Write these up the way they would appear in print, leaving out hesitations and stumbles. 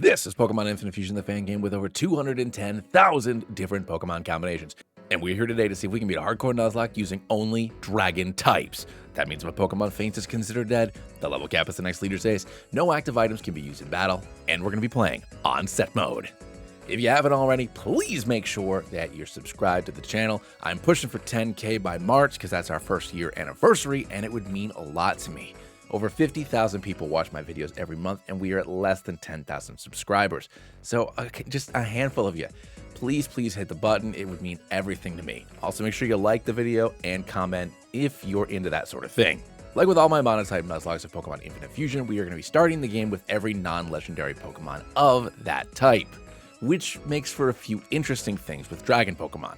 This is Pokemon Infinite Fusion, the fan game with over 210,000 different Pokemon combinations. And we're here today to see if we can beat a hardcore Nuzlocke using only dragon types. That means if a Pokemon faints is considered dead, the level cap as the next leader says, no active items can be used in battle, and we're going to be playing on set mode. If you haven't already, please make sure that you're subscribed to the channel. I'm pushing for 10K by March because that's our first year anniversary, and it would mean a lot to me. Over 50,000 people watch my videos every month, and we are at less than 10,000 subscribers. So just a handful of you. Please hit the button. It would mean everything to me. Also, make sure you like the video and comment if you're into that sort of thing. Like with all my monotype Nuzlockes of Pokemon Infinite Fusion, we are going to be starting the game with every non-legendary Pokemon of that type, which makes for a few interesting things with Dragon Pokemon.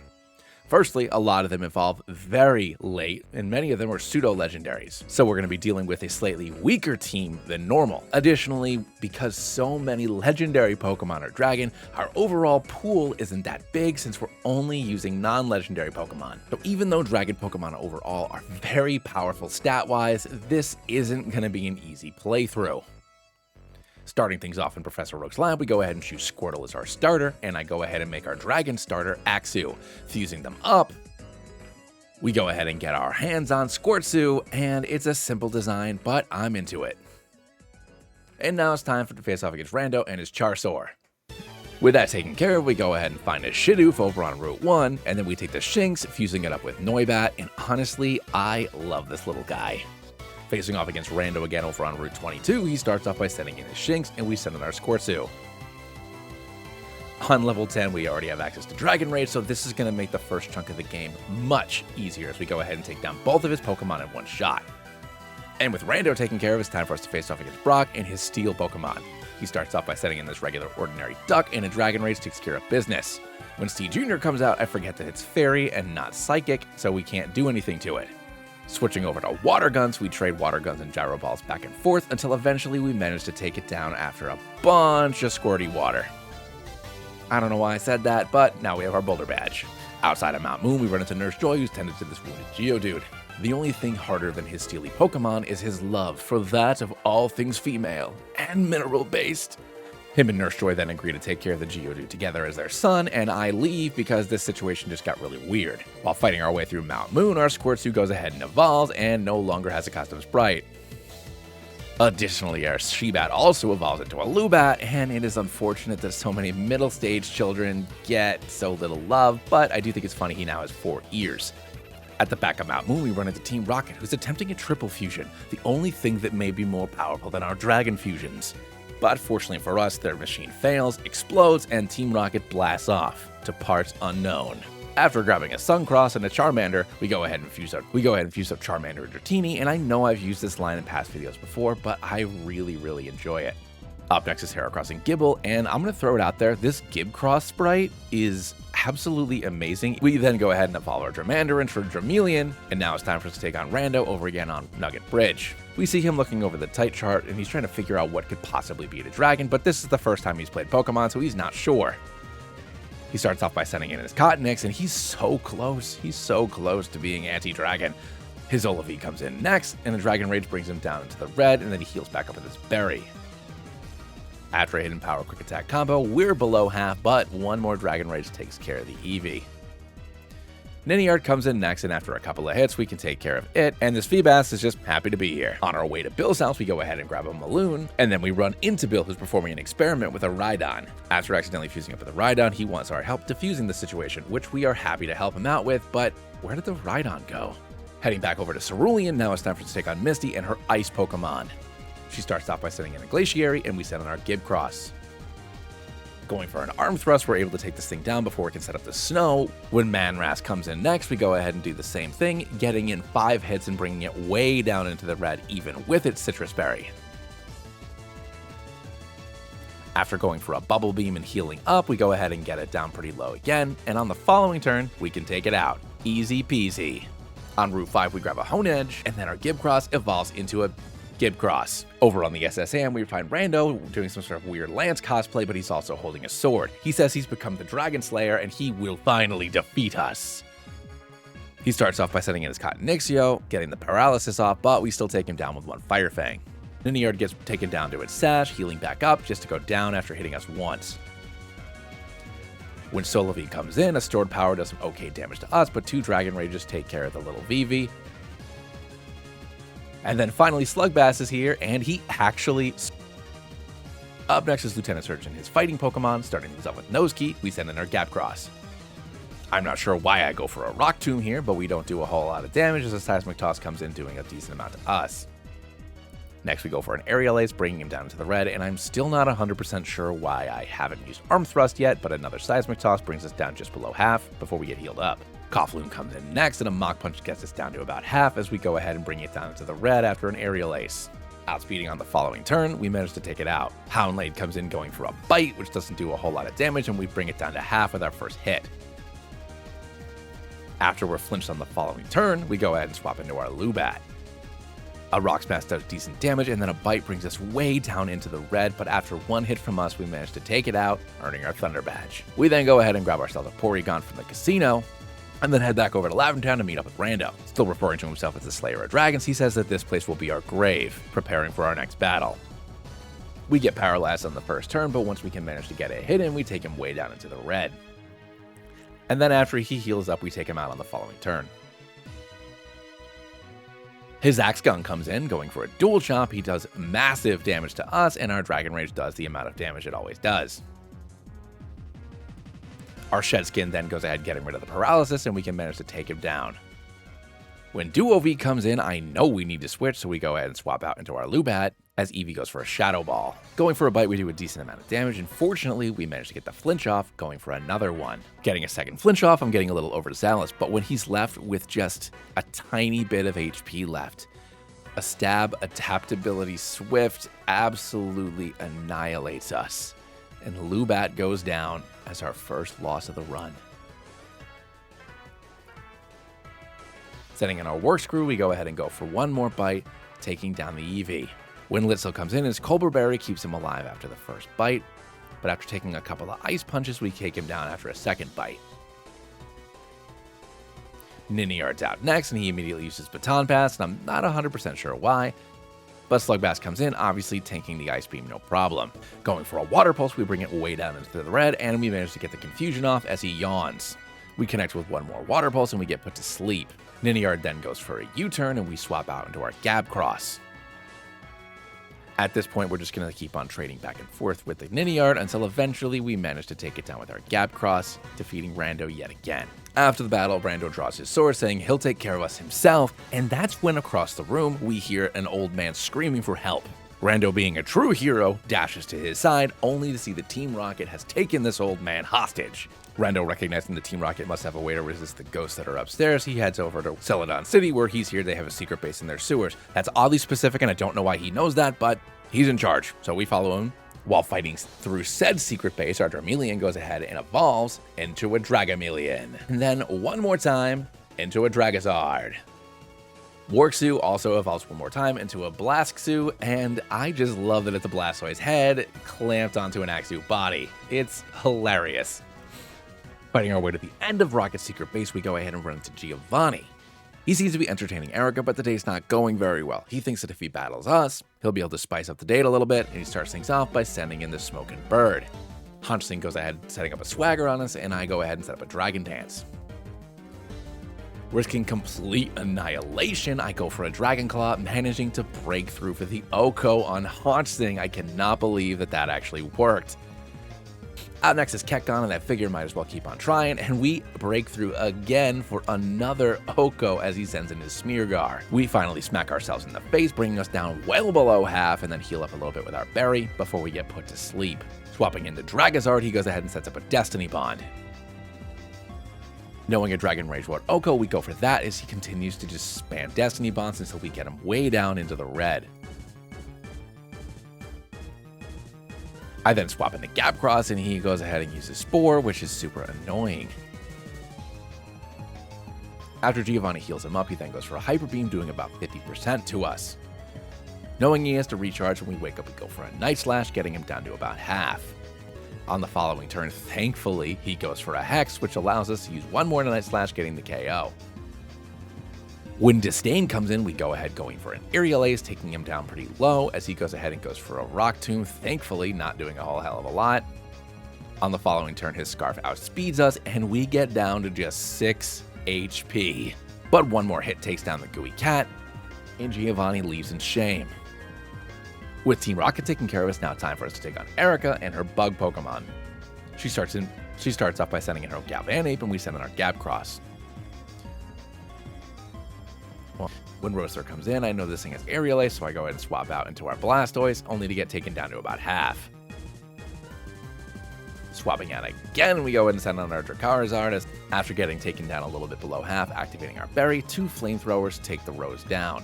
Firstly, a lot of them evolve very late, and many of them are pseudo-legendaries, so we're going to be dealing with a slightly weaker team than normal. Additionally, because so many legendary Pokemon are Dragon, our overall pool isn't that big since we're only using non-legendary Pokemon. So even though Dragon Pokemon overall are very powerful stat-wise, this isn't going to be an easy playthrough. Starting things off in Professor Oak's lab, we go ahead and choose Squirtle as our starter, and I go ahead and make our dragon starter, Axew. Fusing them up, we go ahead and get our hands on Squirtsu, and it's a simple design, but I'm into it. And now it's time to face off against Rando and his Charsaur. With that taken care of, we go ahead and find a Shidoof over on Route 1, and then we take the Shinx, fusing it up with Noibat, and honestly, I love this little guy. Facing off against Rando again over on Route 22, he starts off by sending in his Shinx, and we send in our Squirtsu. On level 10, we already have access to Dragon Rage, so this is going to make the first chunk of the game much easier as we go ahead and take down both of his Pokemon in one shot. And with Rando taken care of, it's time for us to face off against Brock and his Steel Pokemon. He starts off by sending in this regular ordinary Duck, and a Dragon Rage takes care of business. When Steve Jr. comes out, I forget that it's Fairy and not Psychic, so we can't do anything to it. Switching over to Water Guns, we trade Water Guns and Gyro Balls back and forth until eventually we manage to take it down after a bunch of squirty water. I don't know why I said that, but now we have our Boulder Badge. Outside of Mount Moon, we run into Nurse Joy, who's tended to this wounded Geodude. The only thing harder than his steely Pokemon is his love for that of all things female and mineral-based. Him and Nurse Joy then agree to take care of the Geodude together as their son, and I leave because this situation just got really weird. While fighting our way through Mount Moon, our Squirtsu goes ahead and evolves and no longer has a custom sprite. Additionally, our Shebat also evolves into a Lubat, and it is unfortunate that so many middle-stage children get so little love, but I do think it's funny he now has 4 ears. At the back of Mount Moon, we run into Team Rocket, who's attempting a triple fusion, the only thing that may be more powerful than our Dragon fusions. But fortunately for us, their machine fails, explodes, and Team Rocket blasts off to parts unknown. After grabbing a Suncross and a Charmander, we go ahead and fuse up Charmander and Dratini, and I know I've used this line in past videos before, but I really enjoy it. Up next is Heracross and Gible, and I'm going to throw it out there, this Gibcross sprite is absolutely amazing. We then go ahead and evolve our Dramander into Dramelian, and now it's time for us to take on Rando over again on Nugget Bridge. We see him looking over the type chart, and he's trying to figure out what could possibly be the dragon, but this is the first time he's played Pokemon, so he's not sure. He starts off by sending in his Cottonix, and he's so close to being anti-dragon. His Olivia comes in next, and the Dragon Rage brings him down into the red, and then he heals back up with his Berry. After a hidden power quick attack combo, we're below half, but one more Dragon Rage takes care of the Eevee. Ninjard comes in next, and after a couple of hits, we can take care of it, and this Feebas is just happy to be here. On our way to Bill's house, we go ahead and grab a Maloon, and then we run into Bill, who's performing an experiment with a Rhydon. After accidentally fusing up with a Rhydon, he wants our help defusing the situation, which we are happy to help him out with, but where did the Rhydon go? Heading back over to Cerulean, now it's time for us to take on Misty and her Ice Pokemon. She starts off by sending in a Glaciary, and we send in our Gibcross. Going for an Arm Thrust, we're able to take this thing down before we can set up the Snow. When Manras comes in next, we go ahead and do the same thing, getting in 5 hits and bringing it way down into the red, even with its Citrus Berry. After going for a Bubble Beam and healing up, we go ahead and get it down pretty low again, and on the following turn, we can take it out. Easy peasy. On Route 5, we grab a Honedge, and then our Gibcross evolves into a Gibcross. Over on the SSAM, we find Rando doing some sort of weird Lance cosplay, but he's also holding a sword. He says he's become the Dragon Slayer, and he will finally defeat us. He starts off by sending in his Cottonixio, getting the paralysis off, but we still take him down with one Fire Fang. Niniard gets taken down to its sash, healing back up just to go down after hitting us once. When Solovie comes in, a stored power does some okay damage to us, but 2 Dragon Rages take care of the little Eevee. And then finally Slugbass is here, and he actually... Up next is Lieutenant Surge and his fighting Pokemon. Starting things off with Nosekey, we send in our Gapcross. I'm not sure why I go for a Rock Tomb here, but we don't do a whole lot of damage as a Seismic Toss comes in doing a decent amount to us. Next we go for an Aerial Ace, bringing him down to the red, and I'm still not 100% sure why I haven't used Arm Thrust yet, but another Seismic Toss brings us down just below half before we get healed up. Coughlin comes in next, and a Mach Punch gets us down to about half as we go ahead and bring it down to the red after an Aerial Ace. Outspeeding on the following turn, we manage to take it out. Houndlade comes in going for a Bite, which doesn't do a whole lot of damage, and we bring it down to half with our first hit. After we're flinched on the following turn, we go ahead and swap into our Lubat. A Rock Smash does decent damage, and then a Bite brings us way down into the red, but after one hit from us, we manage to take it out, earning our Thunder Badge. We then go ahead and grab ourselves a Porygon from the casino, and then head back over to Lavender Town to meet up with Rando. Still referring to himself as the Slayer of Dragons, he says that this place will be our grave, preparing for our next battle. We get Paralyzed on the first turn, but once we can manage to get a hit in, we take him way down into the red. And then after he heals up, we take him out on the following turn. His Axe Gun comes in, going for a Dual Chop. He does massive damage to us, and our Dragon Rage does the amount of damage it always does. Our Shed Skin then goes ahead getting rid of the paralysis, and we can manage to take him down. When Duo V comes in, I know we need to switch, so we go ahead and swap out into our Lubat, as Eevee goes for a Shadow Ball. Going for a Bite, we do a decent amount of damage, and fortunately, we manage to get the flinch off, going for another one. Getting a second flinch off, I'm getting a little overzealous, but when he's left with just a tiny bit of HP left, a Stab Adaptability Swift absolutely annihilates us, and Lubat goes down as our first loss of the run. Setting in our Work Screw, we go ahead and go for one more Bite, taking down the Eevee. When Litzel comes in, his Colbur Berry keeps him alive after the first bite, but after taking a couple of Ice Punches, we take him down after a second bite. Niniard's out next, and he immediately uses Baton Pass, and I'm not 100% sure why, but Slugbass comes in, obviously tanking the Ice Beam no problem. Going for a Water Pulse, we bring it way down into the red, and we manage to get the confusion off as he yawns. We connect with one more Water Pulse, and we get put to sleep. Niniard then goes for a U-turn, and we swap out into our Gapcross. At this point, we're just going to keep on trading back and forth with the Niniard until eventually we manage to take it down with our Gapcross, defeating Rando yet again. After the battle, Rando draws his sword, saying he'll take care of us himself, and that's when across the room we hear an old man screaming for help. Rando, being a true hero, dashes to his side, only to see the Team Rocket has taken this old man hostage. Rando, recognizing the Team Rocket must have a way to resist the ghosts that are upstairs, he heads over to Celadon City, where he's here. They have a secret base in their sewers. That's oddly specific, and I don't know why he knows that, but he's in charge, so we follow him. While fighting through said secret base, our Charmeleon goes ahead and evolves into a Dragamelion. And then one more time, into a Dragazard. Worksu also evolves one more time into a Blasksu, and I just love that it's a Blastoise head clamped onto an Axew body. It's hilarious. Fighting our way to the end of Rocket's secret base, we go ahead and run into Giovanni. He seems to be entertaining Erica, but the day's not going very well. He thinks that if he battles us, he'll be able to spice up the date a little bit, and he starts things off by sending in the Smoking Bird. Hunchling goes ahead setting up a Swagger on us, and I go ahead and set up a Dragon Dance. Risking complete annihilation, I go for a Dragon Claw, managing to break through for the Oko on Hunchling. I cannot believe that that actually worked. Out next is Kekgon, and I figure might as well keep on trying, and we break through again for another Oko as he sends in his Smeargar. We finally smack ourselves in the face, bringing us down well below half, and then heal up a little bit with our berry before we get put to sleep. Swapping into Dragazard, he goes ahead and sets up a Destiny Bond. Knowing a Dragon Rage Ward Oko, we go for that as he continues to just spam Destiny Bonds until we get him way down into the red. I then swap into Gapcross, and he goes ahead and uses Spore, which is super annoying. After Giovanni heals him up, he then goes for a Hyper Beam, doing about 50% to us. Knowing he has to recharge when we wake up, we go for a Night Slash, getting him down to about half. On the following turn, thankfully, he goes for a Hex, which allows us to use one more Night Slash, getting the KO. When Disdain comes in, we go ahead going for an Aerial Ace, taking him down pretty low as he goes ahead and goes for a Rock Tomb, thankfully not doing a whole hell of a lot. On the following turn, his Scarf outspeeds us, and we get down to just 6 HP. But one more hit takes down the Gooey Cat, and Giovanni leaves in shame. With Team Rocket taking care of us, now time for us to take on Erica and her bug Pokemon. She starts off by sending in her Galvanape, and we send in our Gabcross. Well, when Roaster comes in, I know this thing has Aerial Ace, so I go ahead and swap out into our Blastoise, only to get taken down to about half. Swapping out again, we go ahead and send on our Dracarizard. After getting taken down a little bit below half, activating our Berry, 2 Flamethrowers take the Rose down.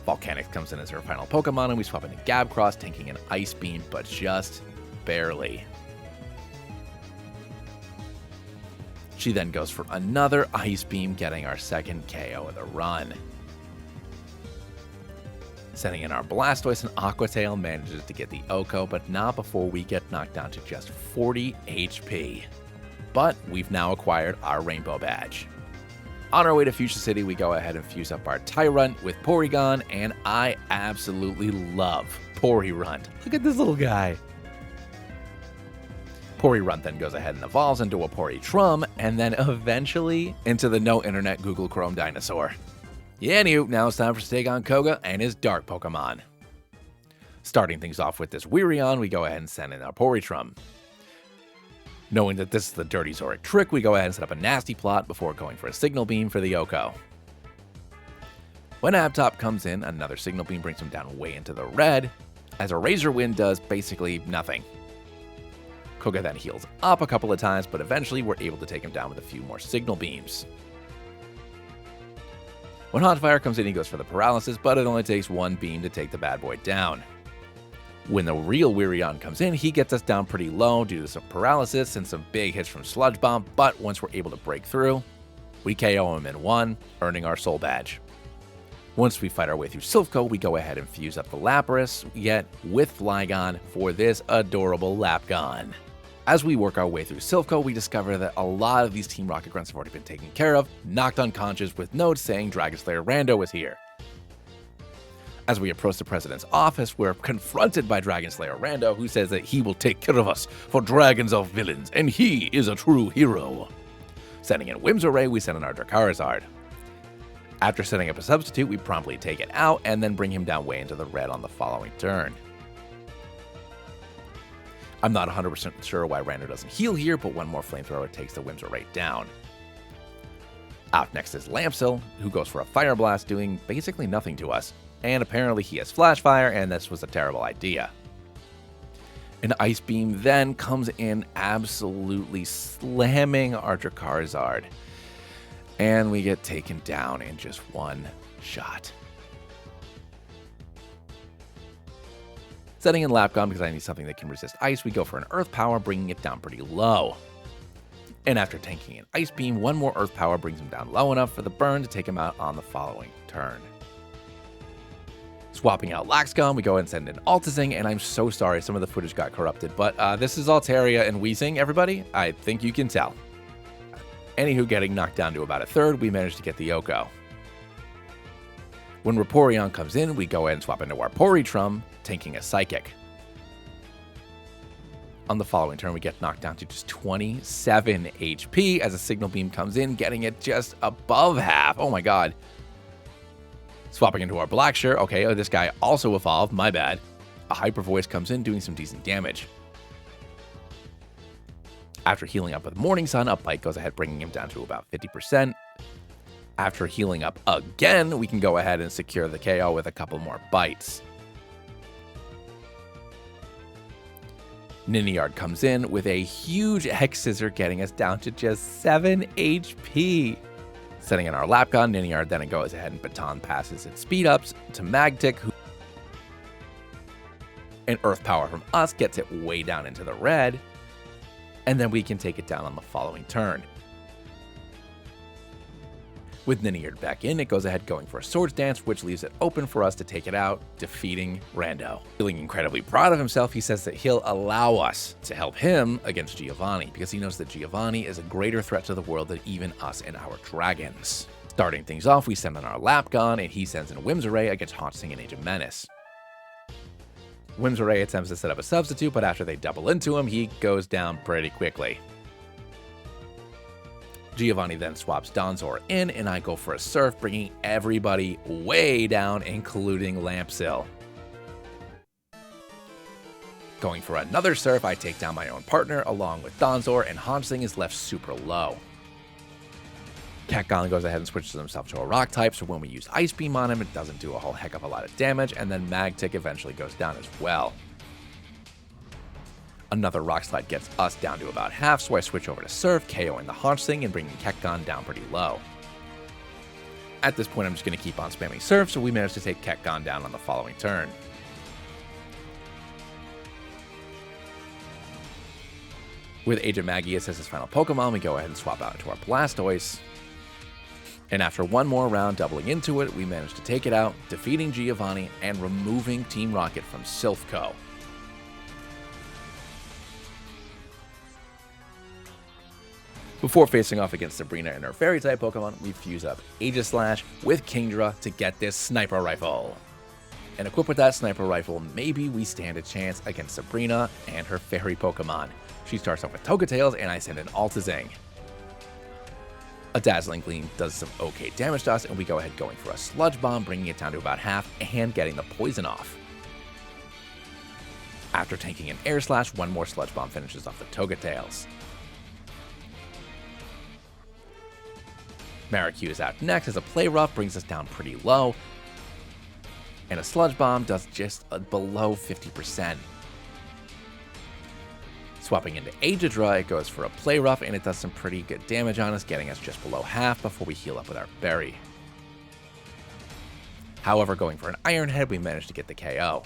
Volcanic comes in as her final Pokemon, and we swap into Gabcross, tanking an Ice Beam, but just barely. She then goes for another Ice Beam, getting our second KO of the run. Sending in our Blastoise, and Aqua Tail manages to get the Oko, but not before we get knocked down to just 40 HP. But we've now acquired our Rainbow Badge. On our way to Fuchsia City, we go ahead and fuse up our Tyrunt with Porygon, and I absolutely love Poryrunt. Look at this little guy. Poryrunt then goes ahead and evolves into a Porytrum, and then eventually into the no internet Google Chrome dinosaur. Yeah, anywho, now it's time for us to take on Koga and his Dark Pokemon. Starting things off with this Weirion, we go ahead and send in our Porytrum. Knowing that this is the Dirty Zoric trick, we go ahead and set up a nasty plot before going for a Signal Beam for the Oko. When Abtop comes in, another Signal Beam brings him down way into the red, as a Razor Wind does basically nothing. Koga then heals up a couple of times, but eventually we're able to take him down with a few more Signal Beams. When Hot Fire comes in, he goes for the Paralysis, but it only takes 1 beam to take the bad boy down. When the real Weirion comes in, he gets us down pretty low due to some Paralysis and some big hits from Sludge Bomb, but once we're able to break through, we KO him in 1, earning our Soul Badge. Once we fight our way through Silco, we go ahead and fuse up the Lapras, yet with Flygon for this adorable Lapgon. As we work our way through Silco, we discover that a lot of these Team Rocket grunts have already been taken care of, knocked unconscious with notes saying Dragon Slayer Rando is here. As we approach the president's office, we're confronted by Dragon Slayer Rando, who says that he will take care of us, for dragons are villains, and he is a true hero. Sending in Whimsray, we send in our Dracarizard. After setting up a substitute, we promptly take it out, and then bring him down way into the red on the following turn. I'm not 100% sure why Rando doesn't heal here, but one more Flamethrower takes the Whimsray down. Out next is Lampsil, who goes for a Fire Blast, doing basically nothing to us. And apparently he has Flash Fire, and this was a terrible idea. An Ice Beam then comes in, absolutely slamming our Dracarizard. And we get taken down in just 1 shot. Setting in Lapgon because I need something that can resist ice, we go for an Earth Power, bringing it down pretty low. And after tanking an Ice Beam, 1 more Earth Power brings him down low enough for the burn to take him out on the following turn. Swapping out Laxgon, we go ahead and send in Altazing, and I'm so sorry some of the footage got corrupted, but this is Altaria and Weezing, everybody. I think you can tell. Anywho, getting knocked down to about a third, we managed to get the Oko. When Vaporeon comes in, we go ahead and swap into our Porytrum, tanking a Psychic. On the following turn, we get knocked down to just 27 HP as a Signal Beam comes in, getting it just above half. Oh my god. Swapping into our Blackshear. Okay, this guy also evolved. My bad. A Hyper Voice comes in, doing some decent damage. After healing up with Morning Sun, a Bite goes ahead, bringing him down to about 50%. After healing up again, we can go ahead and secure the KO with a couple more bites. Niniard comes in with a huge Hex Scissor, getting us down to just 7 HP. Setting in our Lapgon, Niniard then goes ahead and Baton passes its speed ups to Magtic, and Earth Power from us gets it way down into the red, and then we can take it down on the following turn. With Ninny back in, it goes ahead going for a Swords Dance, which leaves it open for us to take it out, defeating Rando. Feeling incredibly proud of himself, he says that he'll allow us to help him against Giovanni, because he knows that Giovanni is a greater threat to the world than even us and our dragons. Starting things off, we send in our Lapgon, and he sends in a Whimsray against Haunting and Age of Menace. Whimsray attempts to set up a substitute, but after they double into him, he goes down pretty quickly. Giovanni then swaps Donzor in, and I go for a Surf, bringing everybody way down, including Lampsil. Going for another Surf, I take down my own partner along with Donzor, and Haunting is left super low. Catgon goes ahead and switches himself to a Rock type, so when we use Ice Beam on him, it doesn't do a whole heck of a lot of damage, and then Magtick eventually goes down as well. Another Rock Slide gets us down to about half, so I switch over to Surf, KOing the Haunting and bringing Catgon down pretty low. At this point, I'm just going to keep on spamming Surf, so we manage to take Catgon down on the following turn. With Age of Magius as his final Pokemon, we go ahead and swap out into our Blastoise. And after one more round doubling into it, we manage to take it out, defeating Giovanni and removing Team Rocket from Silco. Before facing off against Sabrina and her Fairy-type Pokemon, we fuse up Aegislash with Kingdra to get this Sniper Rifle. And equipped with that Sniper Rifle, maybe we stand a chance against Sabrina and her Fairy Pokemon. She starts off with Togetails, and I send in Altazing. A Dazzling Gleam does some okay damage to us, and we go ahead going for a Sludge Bomb, bringing it down to about half and getting the poison off. After tanking an Air Slash, one more Sludge Bomb finishes off the Togetails. Maracute is out next as a Play Rough brings us down pretty low, and a Sludge Bomb does just below 50%. Swapping into Aegidrah, it goes for a Play Rough, and it does some pretty good damage on us, getting us just below half before we heal up with our Berry. However, going for an Iron Head, we manage to get the KO.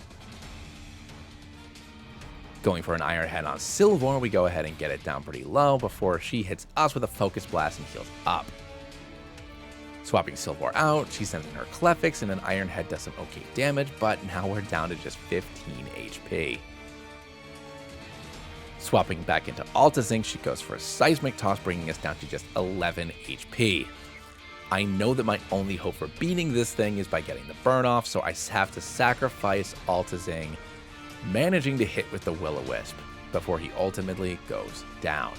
Going for an Iron Head on Silvor, we go ahead and get it down pretty low before she hits us with a Focus Blast and heals up. Swapping Silvor out, she sends in her Clefix, and an Iron Head does some okay damage, but now we're down to just 15 HP. Swapping back into Altazing, she goes for a Seismic Toss, bringing us down to just 11 HP. I know that my only hope for beating this thing is by getting the burn off, so I have to sacrifice Altazing, managing to hit with the Will-O-Wisp before he ultimately goes down.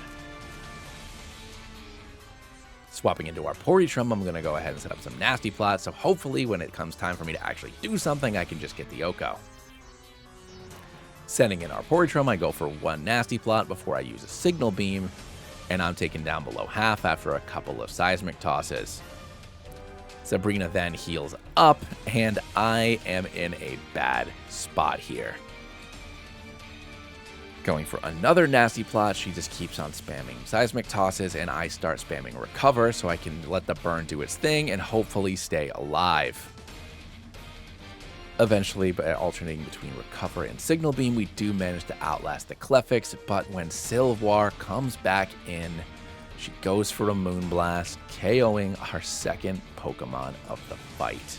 Swapping into our Porytrum, I'm going to go ahead and set up some Nasty Plots, so hopefully when it comes time for me to actually do something, I can just get the Oko. Sending in our Porytrum, I go for one Nasty Plot before I use a Signal Beam, and I'm taken down below half after a couple of Seismic Tosses. Sabrina then heals up, and I am in a bad spot here. Going for another Nasty Plot, she just keeps on spamming Seismic Tosses, and I start spamming Recover so I can let the burn do its thing and hopefully stay alive. Eventually, by alternating between Recover and Signal Beam, we do manage to outlast the Clefix, but when Silvor comes back in, she goes for a Moonblast, KOing our second Pokemon of the fight.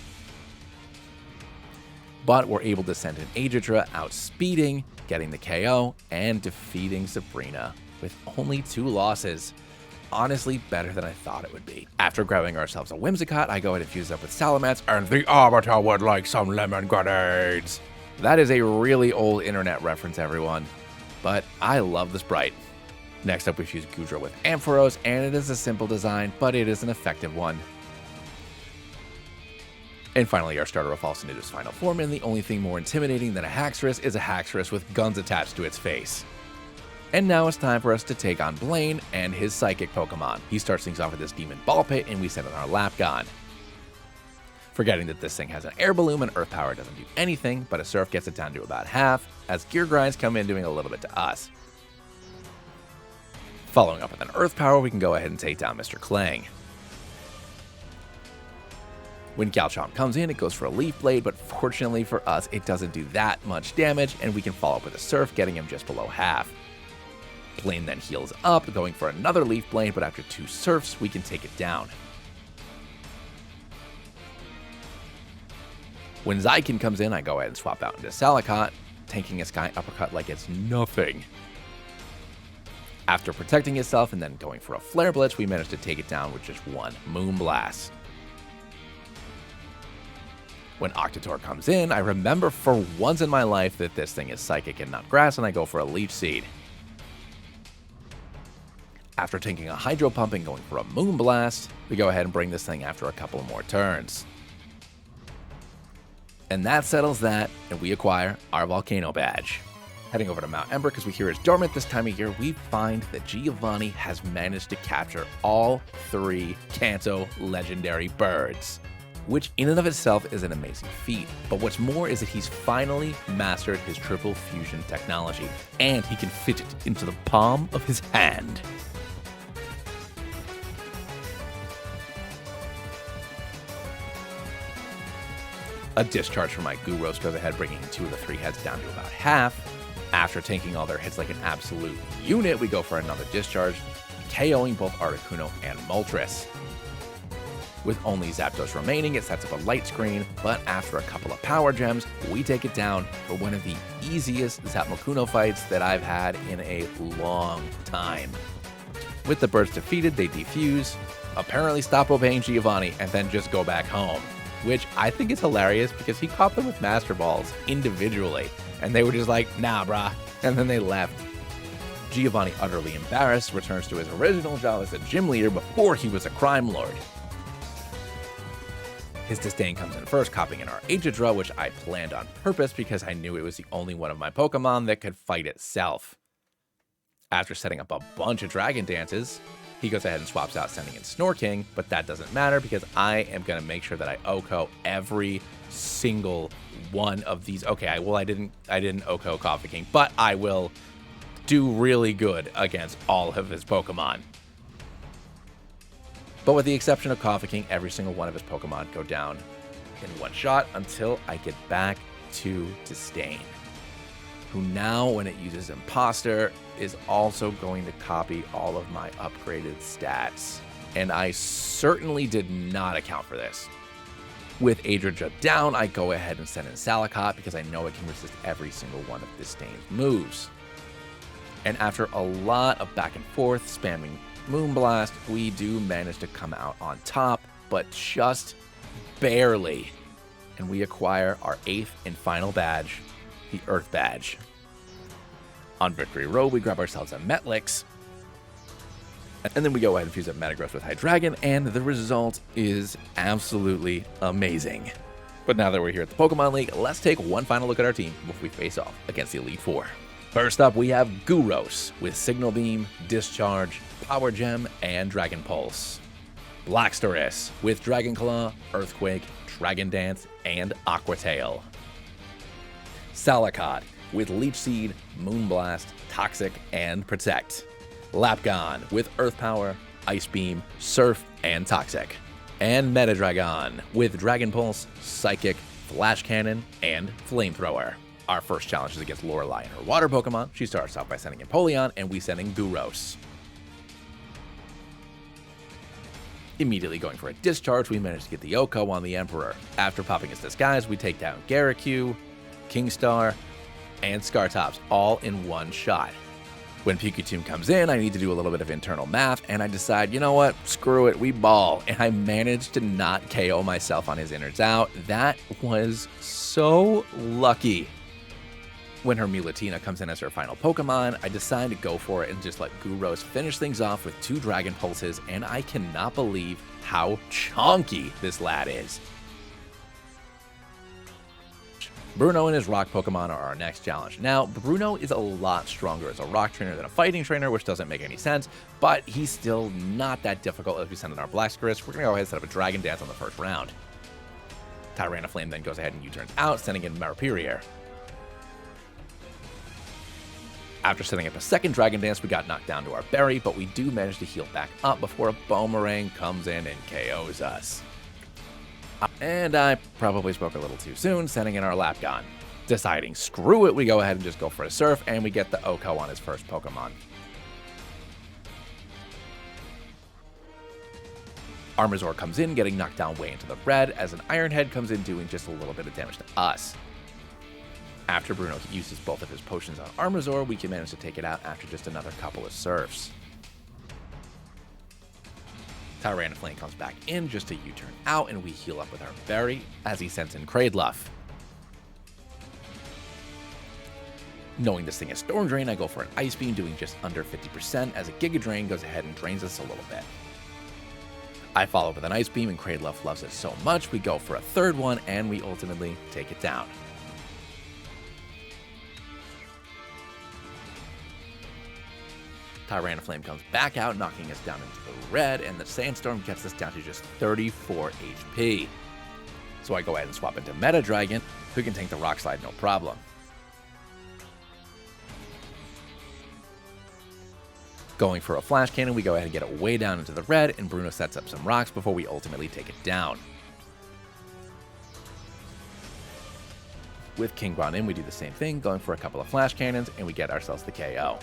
But we're able to send in Aegidrah outspeeding, getting the KO, and defeating Sabrina with only 2 losses. Honestly, better than I thought it would be. After grabbing ourselves a Whimsicott, I go ahead and fuse up with Salamence, and the Arbiter would like some lemon grenades. That is a really old internet reference, everyone, but I love the sprite. Next up, we fuse Goodra with Ampharos, and it is a simple design, but it is an effective one. And finally, our starter evolves into its final form, and the only thing more intimidating than a Haxorus is a Haxorus with guns attached to its face. And now it's time for us to take on Blaine and his Psychic Pokemon. He starts things off with this Demon Ball Pit, and we send in our Lapgon. Forgetting that this thing has an Air Balloon and Earth Power doesn't do anything, but a Surf gets it down to about half, as Gear Grinds come in doing a little bit to us. Following up with an Earth Power, we can go ahead and take down Mr. Clang. When Galchomp comes in, it goes for a Leaf Blade, but fortunately for us, it doesn't do that much damage, and we can follow up with a Surf, getting him just below half. Blaine then heals up, going for another Leaf Blade, but after 2 Surfs, we can take it down. When Zykin comes in, I go ahead and swap out into Salicot, tanking a Sky Uppercut like it's nothing. After protecting itself and then going for a Flare Blitz, we managed to take it down with just one Moonblast. When Octotor comes in, I remember for once in my life that this thing is Psychic and not Grass, and I go for a Leech Seed. After taking a Hydro Pump and going for a Moonblast, we go ahead and bring this thing after a couple more turns. And that settles that, and we acquire our Volcano Badge. Heading over to Mount Ember because we hear it's dormant this time of year, we find that Giovanni has managed to capture all 3 Kanto legendary birds, which in and of itself is an amazing feat. But what's more is that he's finally mastered his triple fusion technology, and he can fit it into the palm of his hand. A discharge from my Gyros goes ahead, bringing 2 of the 3 heads down to about half. After tanking all their hits like an absolute unit, we go for another discharge, KOing both Articuno and Moltres. With only Zapdos remaining, it sets up a light screen, but after a couple of power gems, we take it down for one of the easiest Zapmokuno fights that I've had in a long time. With the birds defeated, they defuse, apparently stop obeying Giovanni, and then just go back home. Which I think is hilarious because he caught them with Master Balls individually, and they were just like, nah, brah, and then they left. Giovanni, utterly embarrassed, returns to his original job as a gym leader before he was a crime lord. His disdain comes in first, copying in our Aegidrah, which I planned on purpose because I knew it was the only one of my Pokemon that could fight itself. After setting up a bunch of Dragon Dances, he goes ahead and swaps out, sending in Snorking, but that doesn't matter because I am going to make sure that I OHKO every single one of these. Okay, I didn't OHKO Coffee King, but I will do really good against all of his Pokemon. But with the exception of Coffee King, every single one of his Pokemon go down in one shot until I get back to Disdain, who now, when it uses Imposter, is also going to copy all of my upgraded stats. And I certainly did not account for this. With Aegidrah down, I go ahead and send in Salicot because I know it can resist every single one of Disdain's moves. And after a lot of back and forth, spamming Moonblast, we do manage to come out on top, but just barely. And we acquire our 8th and final badge, the Earth Badge. On Victory Road, we grab ourselves a Metlix, and then we go ahead and fuse up Metagross with Hydreigon, and the result is absolutely amazing. But now that we're here at the Pokemon League, let's take one final look at our team before we face off against the Elite Four. First up, we have Gyros with Signal Beam, Discharge, Power Gem, and Dragon Pulse. Blastoise with Dragon Claw, Earthquake, Dragon Dance, and Aqua Tail. Salicot with Leech Seed, Moonblast, Toxic, and Protect. Lapgon with Earth Power, Ice Beam, Surf, and Toxic. And Metadragon with Dragon Pulse, Psychic, Flash Cannon, and Flamethrower. Our first challenge is against Lorelei and her water Pokemon. She starts off by sending in Polion, and we send in Gyros. Immediately going for a discharge, we manage to get the OHKO on the Emperor. After popping his disguise, we take down Garrick, Kingstar, and Scartops all in one shot. When Pikachu comes in, I need to do a little bit of internal math, and I decide, you know what, screw it, we ball. And I managed to not KO myself on his innards out. That was so lucky. When her Milutina comes in as her final Pokemon, I decide to go for it and just let Gyros finish things off with 2 Dragon Pulses, and I cannot believe how chonky this lad is. Bruno and his rock Pokemon are our next challenge. Now, Bruno is a lot stronger as a rock trainer than a fighting trainer, which doesn't make any sense, but he's still not that difficult as we send in our Blastoise. We're going to go ahead and set up a Dragon Dance on the first round. Tyrannoflame then goes ahead and U-turns out, sending in Maripirier. After setting up a second Dragon Dance, we got knocked down to our Berry, but we do manage to heal back up before a Boomerang comes in and KOs us. And I probably spoke a little too soon, sending in our Lapgon. Deciding, screw it, we go ahead and just go for a Surf, and we get the OHKO on his first Pokemon. Armazor comes in, getting knocked down way into the red, as an Iron Head comes in doing just a little bit of damage to us. After Bruno uses both of his potions on Armazor, we can manage to take it out after just another couple of surfs. Flame comes back in just to U-turn out, and we heal up with our berry as he sends in Kraidluff. Knowing this thing is Storm Drain, I go for an Ice Beam doing just under 50% as a Giga Drain goes ahead and drains us a little bit. I follow with an Ice Beam, and Kraidluff loves it so much we go for a third one, and we ultimately take it down. Flame comes back out, knocking us down into the red, and the Sandstorm gets us down to just 34 HP. So I go ahead and swap into Meta Dragon, who can tank the Rock Slide no problem. Going for a Flash Cannon, we go ahead and get it way down into the red, and Bruno sets up some rocks before we ultimately take it down. With Kingron in, we do the same thing, going for a couple of Flash Cannons, and we get ourselves the KO.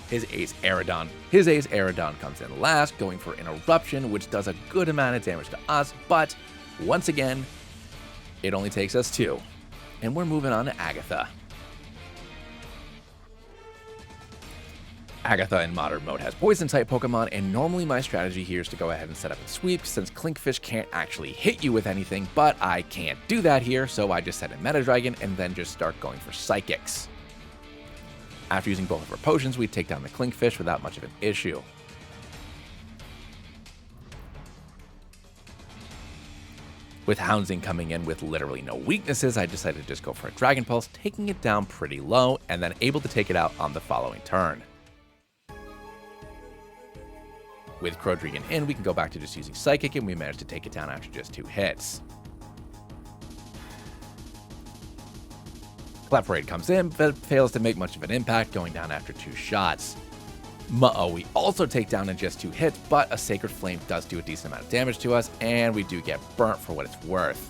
His Ace Aerodon comes in last, going for an Eruption, which does a good amount of damage to us, but once again, it only takes us 2. And we're moving on to Agatha. Agatha in Modern Mode has Poison-type Pokemon, and normally my strategy here is to go ahead and set up a sweep, since Clinkfish can't actually hit you with anything, but I can't do that here, so I just set in Meta Dragon and then just start going for Psychics. After using both of our potions, we take down the Clinkfish without much of an issue. With Houndsing coming in with literally no weaknesses, I decided to just go for a Dragon Pulse, taking it down pretty low, and then able to take it out on the following turn. With Crodregan in, we can go back to just using Psychic, and we managed to take it down after just 2 hits. Clefairy comes in, but fails to make much of an impact, going down after 2 shots. Muh-oh, we also take down in just 2 hits, but a Sacred Flame does do a decent amount of damage to us, and we do get burnt for what it's worth.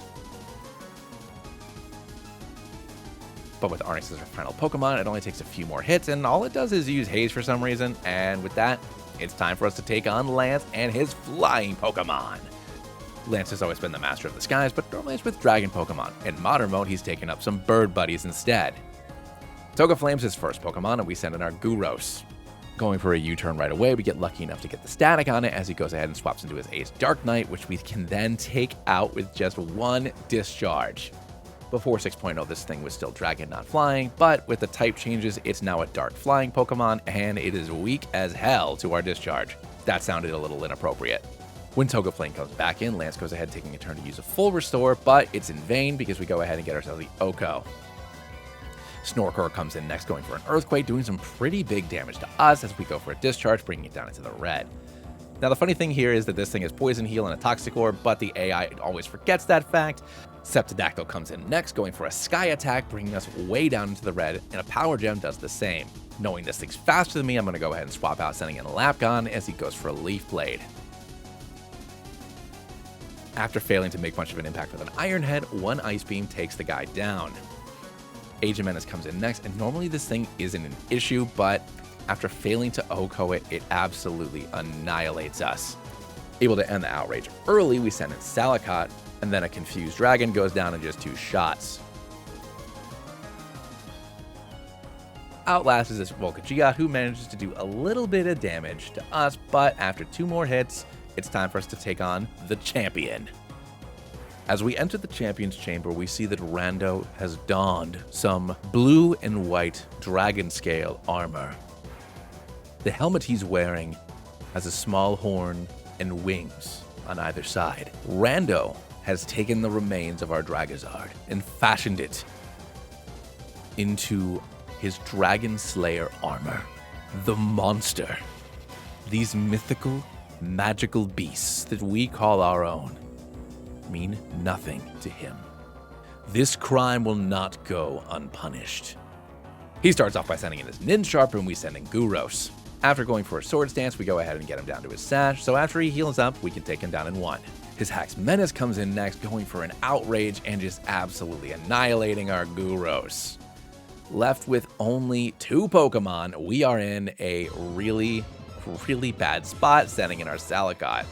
But with Arnix as our final Pokemon, it only takes a few more hits, and all it does is use Haze for some reason, and with that, it's time for us to take on Lance and his flying Pokemon. Lance has always been the master of the skies, but normally it's with dragon Pokemon. In Modern Mode, he's taken up some bird buddies instead. Togaflame's his first Pokemon, and we send in our Guros. Going for a U-turn right away, we get lucky enough to get the static on it as he goes ahead and swaps into his Ace Dark Knight, which we can then take out with just 1 discharge. Before 6.0, this thing was still dragon, not flying, but with the type changes, it's now a dark flying Pokemon, and it is weak as hell to our discharge. That sounded a little inappropriate. When Togaflame comes back in, Lance goes ahead taking a turn to use a full restore, but it's in vain because we go ahead and get ourselves the Oko. Snorker comes in next, going for an Earthquake, doing some pretty big damage to us as we go for a discharge, bringing it down into the red. Now the funny thing here is that this thing is Poison Heal and a Toxic Orb, but the AI always forgets that fact. Septidactyl comes in next, going for a Sky Attack, bringing us way down into the red, and a Power Gem does the same. Knowing this thing's faster than me, I'm going to go ahead and swap out, sending in a Lapgon as he goes for a Leaf Blade. After failing to make much of an impact with an Iron Head, 1 Ice Beam takes the guy down. Age of Menace comes in next, and normally this thing isn't an issue, but after failing to Oko it, it absolutely annihilates us. Able to end the outrage early, we send in Salicot, and then a Confused Dragon goes down in just 2 shots. Outlast is this Volcagia, who manages to do a little bit of damage to us, but after 2 more hits, it's time for us to take on the Champion. As we enter the Champion's Chamber, we see that Rando has donned some blue and white dragon scale armor. The helmet he's wearing has a small horn and wings on either side. Rando has taken the remains of our Dragazard and fashioned it into his Dragon Slayer armor. The monster. These mythical, magical beasts that we call our own mean nothing to him. This crime will not go unpunished. He starts off by sending in his Ninsharp, and we send in Guros. After going for a Swords Dance, we go ahead and get him down to his Sash, so after he heals up, we can take him down in 1. His Hax Menace comes in next, going for an Outrage and just absolutely annihilating our Guros. Left with only 2 Pokemon, we are in a really bad spot, sending in our Salicot.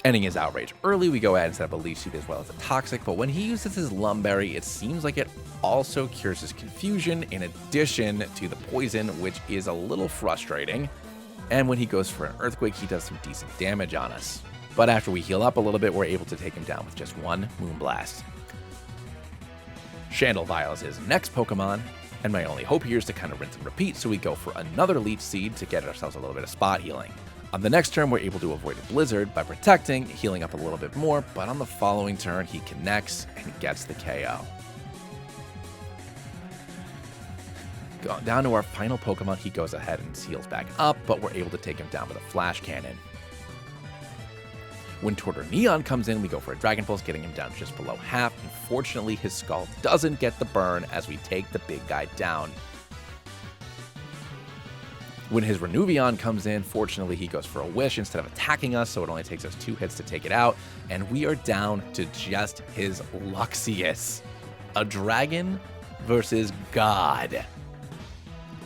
Ending his outrage early, we go ahead and set up a leech seed as well as a toxic, but when he uses his Lumberry, it seems like it also cures his confusion in addition to the poison, which is a little frustrating. And when he goes for an earthquake, he does some decent damage on us. But after we heal up a little bit, we're able to take him down with just one Moonblast. Chandelvile is his next Pokemon, and my only hope here is to kind of rinse and repeat, so we go for another Leech Seed to get ourselves a little bit of spot healing. On the next turn, we're able to avoid a Blizzard by protecting, healing up a little bit more, but on the following turn, he connects and gets the KO. Going down to our final Pokemon, he goes ahead and heals back up, but we're able to take him down with a Flash Cannon. When Torterneon comes in, we go for a Dragon Pulse, getting him down just below half. Unfortunately, his Skull doesn't get the burn as we take the big guy down. When his Renuvion comes in, fortunately, he goes for a Wish instead of attacking us, so it only takes us 2 hits to take it out, and we are down to just his Luxius. A dragon versus God.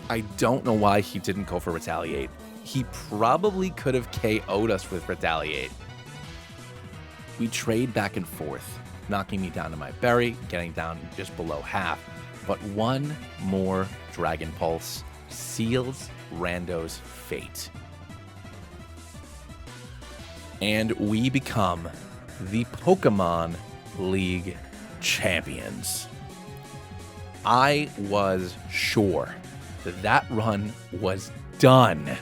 I don't know why he didn't go for Retaliate. He probably could have KO'd us with Retaliate. We trade back and forth, knocking me down to my berry, getting down just below half, but one more Dragon Pulse seals Rando's fate. And we become the Pokemon League champions. I was sure that run was done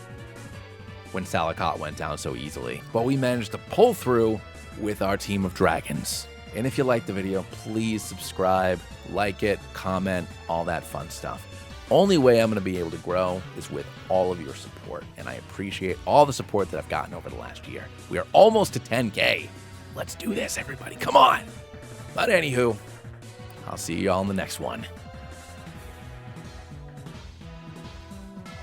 when Salicot went down so easily, but we managed to pull through with our team of dragons. And if you liked the video, please subscribe, like it, comment, all that fun stuff. Only way I'm going to be able to grow is with all of your support, and I appreciate all the support that I've gotten over the last year. We are almost to 10K. Let's do this, everybody. Come on. But anywho, I'll see you all in the next one.